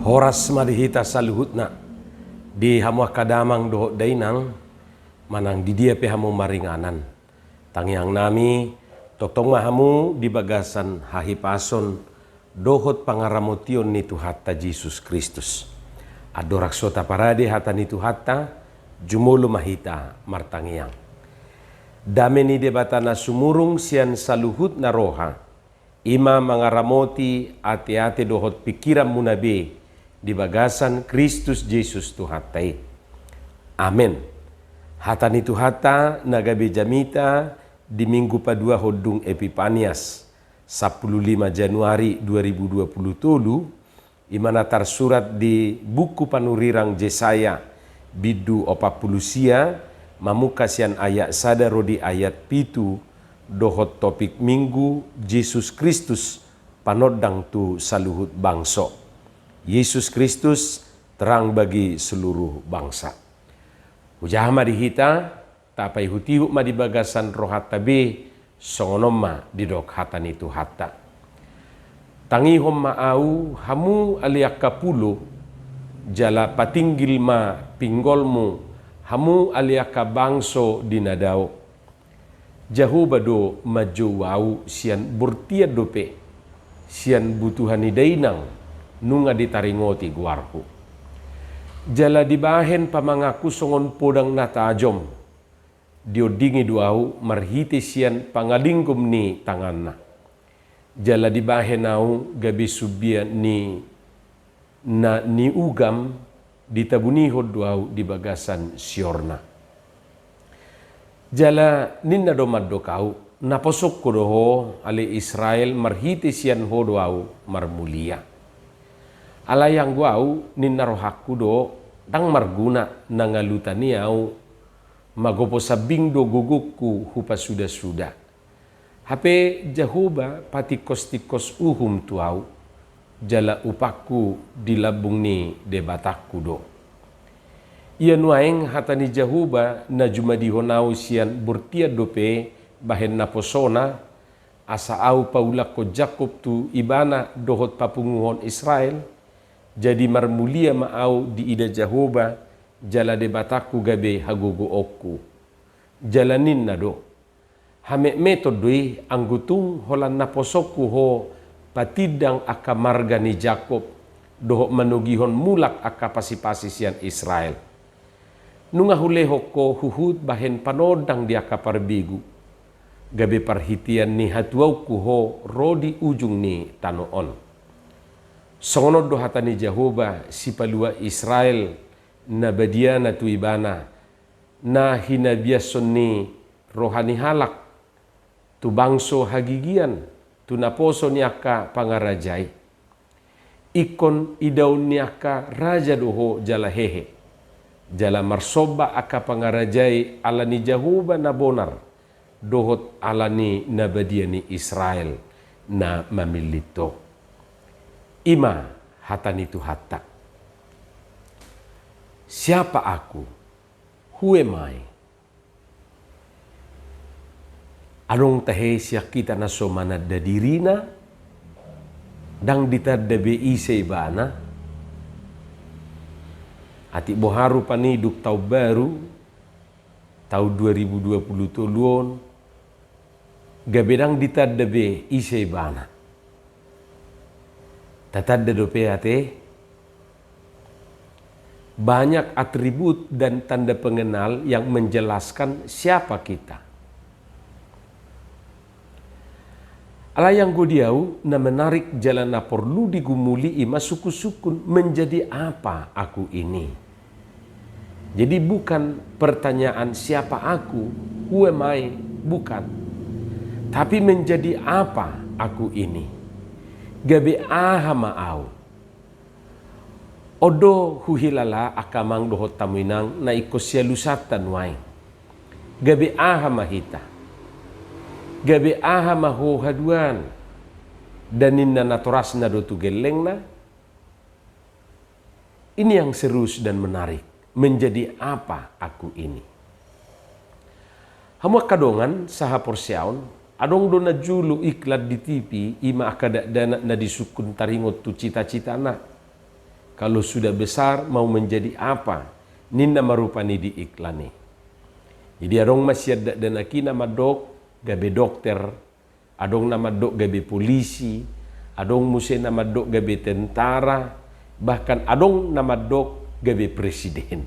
Horas madihita saluhutna di hamuah kadamang dohot dainang manang di dia pe hamu maringanan. Tangiang nami totong mahamu di bagasan hahipason dohot pangaramotion ni Tuhatta Yesus Kristus. Adorak sota parade hata ni Tuhatta jumolo mahita martangiang. Dame ni debatana sumurung sian saluhut na roha. Ima mangaramoti ate-ate dohot pikiran munabe di bagasan Kristus Yesus Tuhatai. Amin. Hata ni Tuhata nagabe jamita di minggu padua hodung Epipanias 15 Januari 2020 imana tersurat di buku panurirang Yesaya bidu 40 mamukasian ayat sadaro di ayat pitu dohot topik minggu Yesus Kristus panodang tu saluhut bangso. Yesus Kristus terang bagi seluruh bangsa. Ujah madihita tapai hutihu madi bagasan rohat tabe songonoma di dok hatan itu hatta. Tangihom maau hamu aliak kapulo jala patinggil ma pinggolmu hamu aliak bangso dinadao. Jahu bado maju wau sian burtia dope sian butuhani dainang nunga ditaringoti guarku. Jala dibahen pamangaku songon podang natajom. Diodingi duau marhiti sian pangalingkum ni tanganna. Jala dibahen au gabi subia ni ugam ditabuniho duau di bagasan siorna. Jala ninna domad do kau naposok ko doho ali Israel marhiti sian ho duau marmulia. Alayang guau ninna rohakku do dang marguna nangalutan niau magopo sabing do gugukku hupa sudah. Hape Jahoba pati kos uhum tuau jala upakku dilabung ni debatakku do. Ia nuaeng hatani Jahoba na jumadi honau sian burtia dope bahen naposona asa au paulak ko Jakob tu ibana dohot papunguhon Israel. Jadi marmulia maau di ida Jahoba jala debataku gabe hagogo okku. Jalanin nado. Hame metodoi anggutung holan naposokku ho patidang aka marga ni Jakob dohok manugihon mulak aka pasipasi sian Israel. Nunga huleho ko huhud bahen panodang di aka parbigu. Gabe parhitian ni hatuauku ho rodi ujung ni tanoon. Songonod do hatani Jahoba si palua Israel na badiana tu ibana na hinabiason ni rohani halak tu bangso hagigian tu naposo niaka pangarajai ikon idaun niaka raja doho jala hehe jala marsoba aka pangarajai alani Jahoba na bonar dohot alani na badiani Israel na mamilito. Ima hatan itu hatta. Siapa aku? Who am I? Anong tahe siya kita na somanad da dirina? Dang ditadabe isay bana? Ati boharu paniduk tau baru, tau 2020 tuluon, gabedang ditadabe isay bana. Tatanda dope ate banyak atribut dan tanda pengenal yang menjelaskan siapa kita. Alayang godiau na menarik jalan na perlu digumuli ima suku-sukun menjadi apa aku ini. Jadi bukan pertanyaan siapa aku, who am I, bukan. Tapi menjadi apa aku ini. Gabe aha maau. Odo huhilala akamang dohot tamuinang na ikosya lusatan wai. Gabe aha mahita. Gabe aha maho haduan. Danin na naturas na do tugeleng na. Ini yang serius dan menarik. Menjadi apa aku ini. Hamuak kadongan saha porsiaon. Adong do na julu iklat di TV ima akada dana na disukun taringot tu cita-cita na. Kalau sudah besar mau menjadi apa? Ninna marupani di iklani. Jadi adong masih ada dan aki nama dok gabe dokter, adong nama dok gabe polisi, adong musim nama dok gabe tentara, bahkan adong nama dok gabe presiden.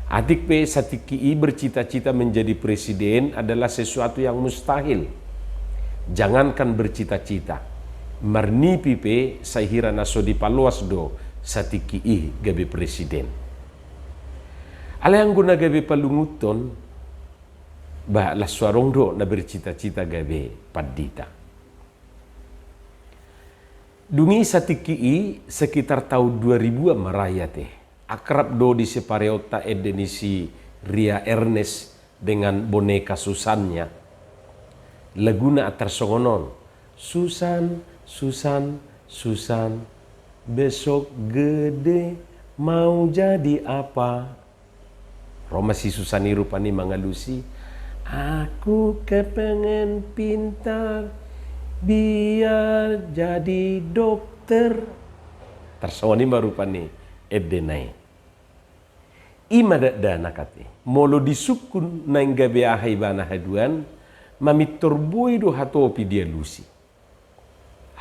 Adik pe satiki bercita-cita menjadi presiden adalah sesuatu yang mustahil. Jangankan bercita-cita, marnipi pe sahira naso di paluas do satiki gabe presiden. Ala yang guna gabe palunguton, bah la suarong do na bercita-cita gabe padita. Dungi satiki sekitar tahun 2000 meraya teh. Akrab do di separeota edenisi Ria Ernest dengan boneka Susannya. Laguna atersongonon. Susan, Susan, Susan, besok gede mau jadi apa? Roma si Susani rupani mangalusi. Aku kepengen pintar biar jadi dokter. Tersoni baru pani edenai. Ima dana kate. Molo disukun naing gabe ahai bana haduan. Mami torboi do hatopi dia lusi.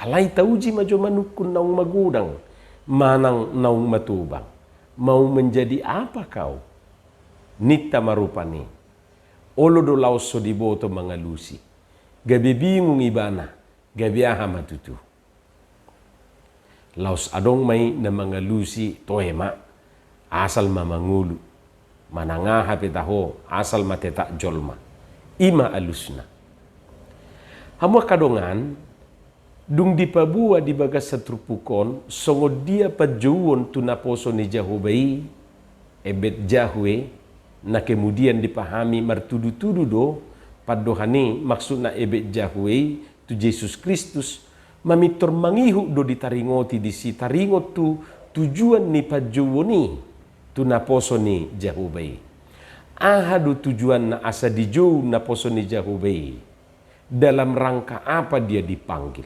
Alai tauji majo manukun naung magudang. Manang naung matubang. Mau menjadi apa kau? Nita marupani. Olo do laos so diboto mangalusi. Gabe bingung ibana. Gabe aha matutu. Laos adong may na mangalusi toema. Asal mamangulu. Manangaha petaho. Asal mateta jolma. Ima alusna. Hamu kadongan. Dung dipabua di bagas satrupukon. Songo dia pajuon tunaposo ni Jahubai. Ebet Jahwe. Na kemudian dipahami martudu-tudu do. Padohani maksudna ebet Jahwe. Tu Yesus Kristus. Mamitor mangihu do ditaringoti di si taringot tu tujuan ni pajuoni tu naposo ni Jahubai. Ahadu tujuan na asa dijou naposo ni Jahubai. Dalam rangka apa dia dipanggil?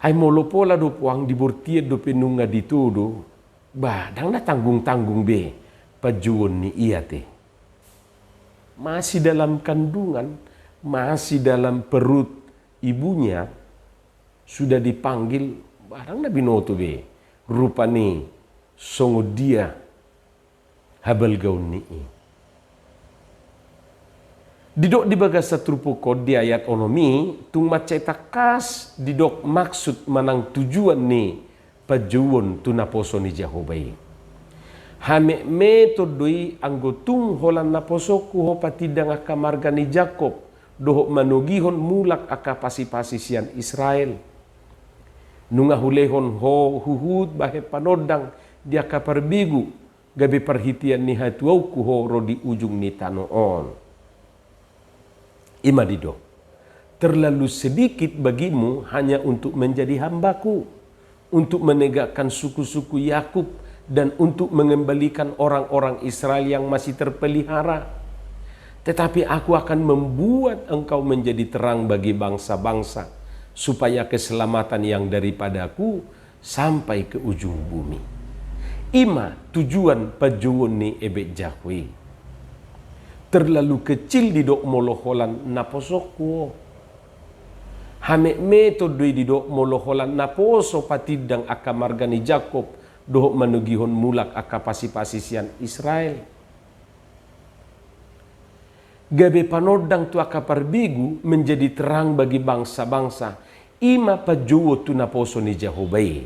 Ay molopola do puang dibortia do penunga ditudo. Bah, dang na tanggung-tanggung be pajuon ni iya te. Masih dalam kandungan, masih dalam perut ibunya sudah dipanggil barang na binoto be rupani songo dia habal gaun ni. Didok di bagas satrupukod di ayat onomi tung maceta kas didok maksud manang tujuan ni pajuon tunaposo ni Jahubai. Hame metodoi anggotung holan naposo kuho patidang akamarga ni Jakob dohok manugihon mulak aka pasi-pasisian Israel. Nunga hulehon ho huhud bahe panodang dia kaparbigu gabe perhitian ni hatuau kuho rodi ujung ni tanoon. Ima dido. Terlalu sedikit bagimu hanya untuk menjadi hambaku. Untuk menegakkan suku-suku Yakub dan untuk mengembalikan orang-orang Israel yang masih terpelihara. Tetapi aku akan membuat engkau menjadi terang bagi bangsa-bangsa, supaya keselamatan yang daripadaku sampai ke ujung bumi. Ima tujuan pajuon ni ebek Jahwe. Terlalu kecil didok moloholan naposoko. Hame metode didok moloholan naposo patidang akamarga ni Jakob dohok manugihon mulak akapasi-pasisian Israel. Gabe panodang tu akaparbigu menjadi terang bagi bangsa-bangsa. Ima pajuwo tu naposo ni Jahubai.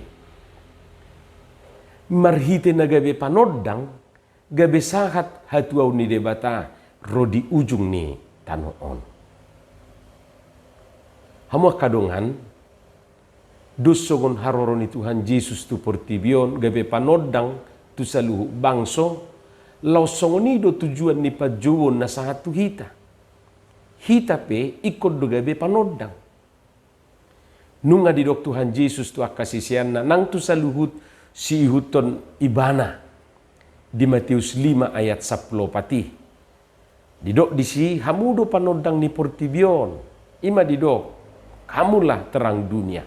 Marhite na gabe panodang, gabe sahat hatuaw ni debata, rodi ujung ni tanoon. Hamu kadongan, dosogon haroron ni Tuhan Yesus tu portibion, gabe panodang tu saluhu bangso, lausongonido tujuan ni pajuwon na sahat tu hita. Hita pe ikod do gabe panodang. Nunga di dok Tuhan Yesus tu akasisian na nang tu saluhut si ihuton ibana di Matius 5 ayat 10 pati. Didok di si hamudo panodang ni portibion. Ima didok, kamulah terang dunia.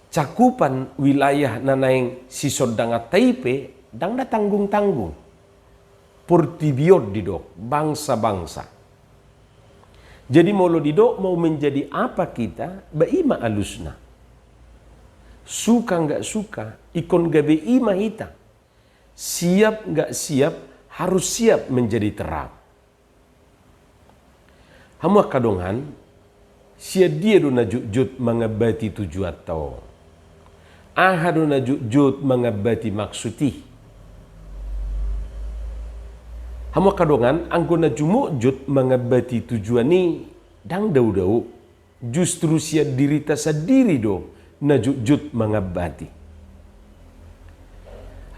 cakupan wilayah nanaing sisodanga Taipe dang da tanggung-tanggung. Portibiot didok, bangsa-bangsa. Jadi molo didok mau menjadi apa kita, baima alusna. Suka nggak suka, ikon gabe ima hita. Siap nggak siap, harus siap menjadi terang. Hamu kadongan, sia dia do najujut mengabati tujuan tau. Aha do najujut mengabati maksudi. Hamu kadongan, anggo najumujut mengabati tujuan ni, dang dau-dau. Justru sia dirita sendiri do najujut mengabati.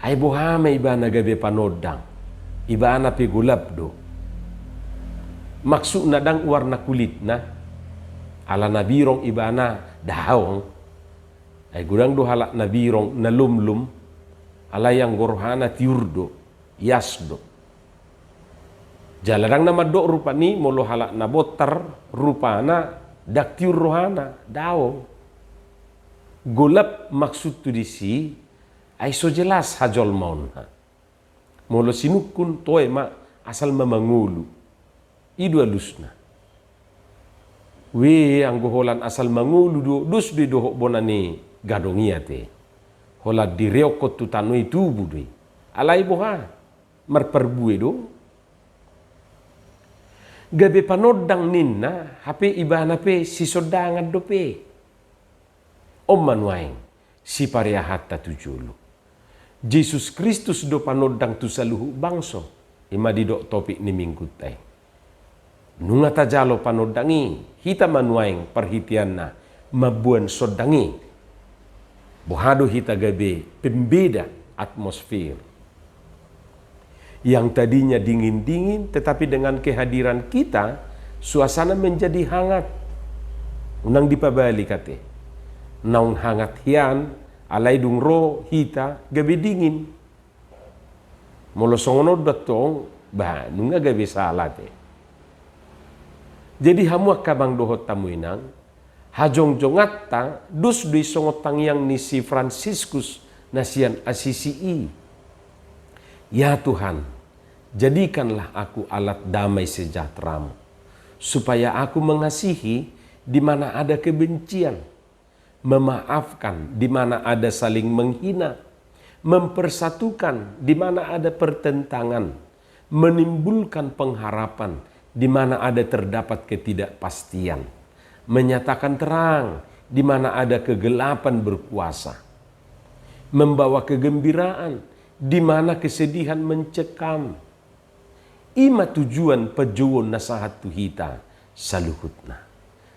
Ay bohama iba nagabe panodang, iba na pigulap do. Maksud na dang warna kulit na, ala nabirong iba na dahong, ay gudang do halak nabirong na lumlum, ala yang gorhana tiurdo, yasdo. Jalarang na madok rupa ni, molo halak na botar rupa na, dak tiur rohana, dahong. Gulap maksud tu disi, ay so jelas hajol maun ha. Molo sinukun toy ma asal mamangulu. Idu alusna. We ang goholan asal mangulu do dus di dohok bonani gadongia te. Hola direokot tu tanoi tubu doi. Alai boha marperbue do. Gabe panodang ninna hape ibana pe sisodangan do pe. Om manuaing si pariahatta tujulu. Jesus Kristus do panodang tu saluhu bangso. Ima didok topik ni minggu tay. Nunga tajalo panodangi, hita manuaing perhitian na mabuan sodangi. Bohado hita gabe pembeda atmosfer. Yang tadinya dingin-dingin, tetapi dengan kehadiran kita, suasana menjadi hangat. Unang dipabali kate. Naung hangat hian, alay dung ro hita gabe dingin. Molo songono datong, bah nunga gabe salate. Jadi hamuak kabang dohot tamuinang, hajong jongatta dus di songotang yang ni si Franciscus nasian Asisi. Ya Tuhan, jadikanlah aku alat damai sejahteramu, supaya aku mengasihi di mana ada kebencian, memaafkan di mana ada saling menghina, mempersatukan di mana ada pertentangan, menimbulkan pengharapan di mana ada terdapat ketidakpastian, menyatakan terang di mana ada kegelapan berkuasa, membawa kegembiraan di mana kesedihan mencekam. Ima tujuan pejuon nasahat tuhita saluhutna.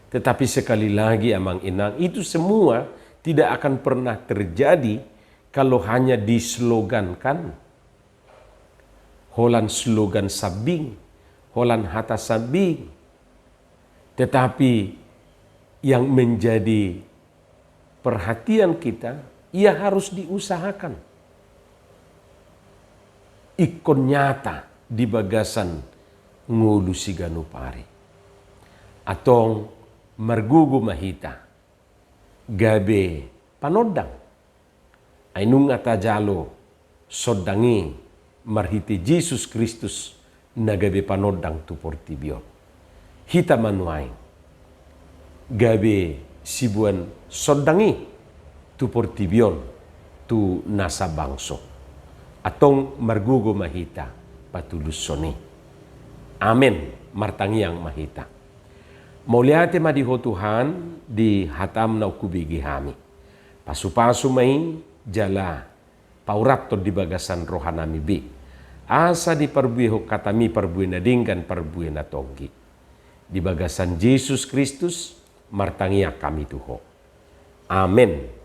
Tetapi sekali lagi amang inang, itu semua tidak akan pernah terjadi kalau hanya dislogankan. Holan slogan sabing, holan hata sabing. Tetapi yang menjadi perhatian kita, ia harus diusahakan. Ikon nyata di bagasan ngulu siganupari. Atong margugu mahita. Gabe panodang. Ainung atajalo sodangi marhiti Jesus Kristus nagabe panodang tu portibio. Hita manuaing. Gabe sibuan sodangi tu portibion tu nasa bangso. Atong margugo mahita patulus soni. Amen. Martangiang mahita. Mauliate madiho Tuhan di hatam na ukubigi hami. Pasu-pasu may jala paurato di bagasan rohanami bi. Asa di perbuiho katami perbuih na dinggan perbuih na tonggi. Di bagasan Jesus Kristus martangia kami tuho. Amen.